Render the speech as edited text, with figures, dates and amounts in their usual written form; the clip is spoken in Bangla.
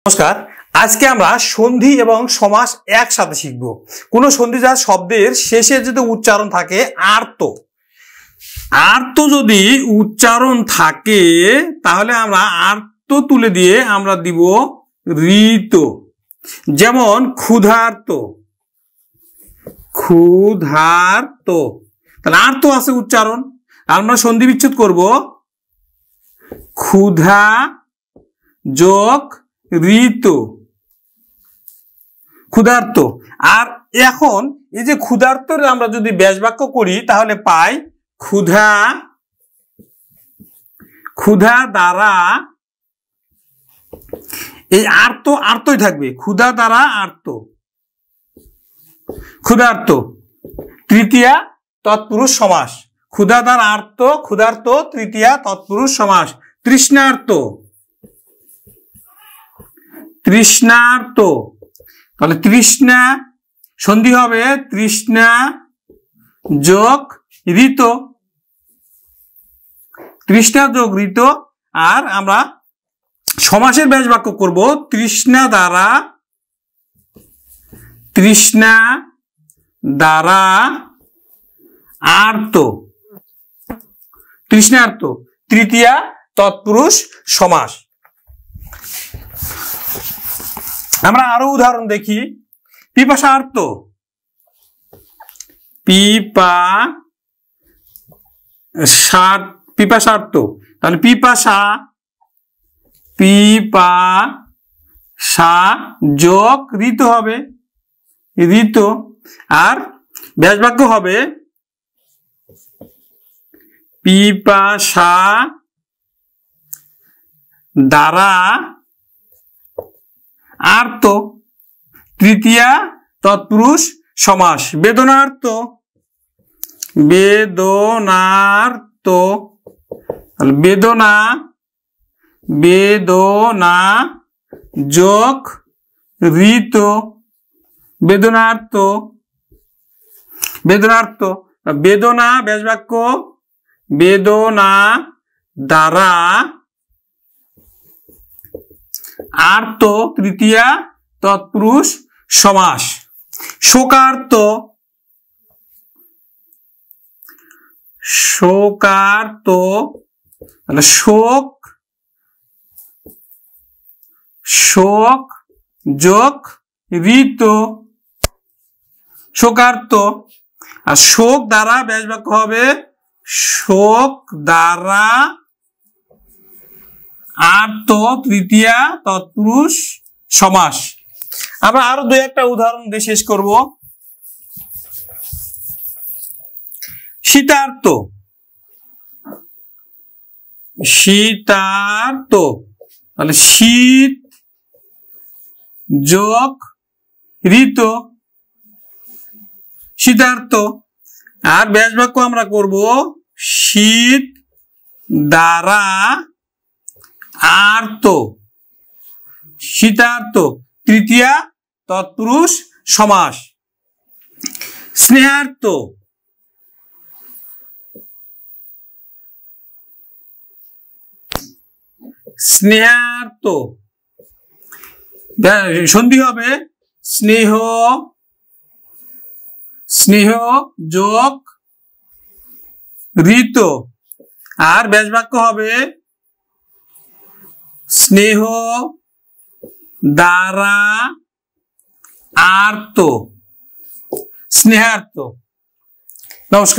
নমস্কার। আজকে আমরা সন্ধি এবং সমাস একসাথে শিখব। কোন সন্ধিজাত শব্দের শেষে যদি উচ্চারণ থাকে আর্ত, যদি উচ্চারণ থাকে তাহলে আমরা আর্ত তুলে দিয়ে আমরা দিব ঋত। যেমন ক্ষুধার্ত, তাহলে আর্ত আছে উচ্চারণ, আমরা সন্ধি বিচ্ছেদ করব ক্ষুধা যোগ ঋত, ক্ষুধার্ত। আর এখন এই যে ক্ষুধার্তরে আমরা যদি ব্যাস বাক্য করি তাহলে পাই ক্ষুধা দ্বারা, এই আর্তই থাকবে, ক্ষুধা দ্বারা ক্ষুধার্ত তৃতীয়া তৎপুরুষ সমাস। ক্ষুধা দ্বারা ক্ষুধার্ত তৃতীয়া তৎপুরুষ সমাস। তৃষ্ণার্ত, তাহলে তৃষ্ণা সন্ধি হবে তৃষ্ণা যোগ ঋত, তৃষ্ণা যোগ ঋত। আর আমরা সমাসের ব্যাস বাক্য করব তৃষ্ণা দ্বারা আর্ত, তৃষ্ণার্ত তৃতীয়া তৎপুরুষ সমাস। আমরা আরো উদাহরণ দেখি। পিপাসার্ত, পিপাসার্ত, তাহলে পিপাসা যোগ ঋত হবে ঋত। আর ব্যাস বাক্য হবে পিপাসা দ্বারা আর্ত তৃতীয়া তৎপুরুষ সমাস। বেদনা যোগ ঋত, বেদনার্ত বেদনা ব্যাস বাক্য বেদনা দ্বারা আর্ত তৃতীয়া তৎপুরুষ সমাস। শোকার্ত, মানে শোক যোগ ঋত, শোকার্ত। আর শোক দ্বারা ব্যাস বাক্য হবে শোক দ্বারা আর্ত তৃতীয়া তৎপুরুষ সমাস। আমরা আরো দুই একটা উদাহরণ দিয়ে শেষ করব। শীতার্ত, তাহলে শীত যোগ ঋত, শীতার্ত। আর ব্যাস বাক্য আমরা করব শীত দ্বারা আর্ত, শীতার্ত তৃতীয়া তৎপুরুষ সমাস। স্নেহার্ত, সন্ধি হবে স্নেহ যোগ ঋত। আর ব্যাস বাক্য হবে স্নেহ দ্বারা আর্ত, স্নেহার্ত। নমস্কার।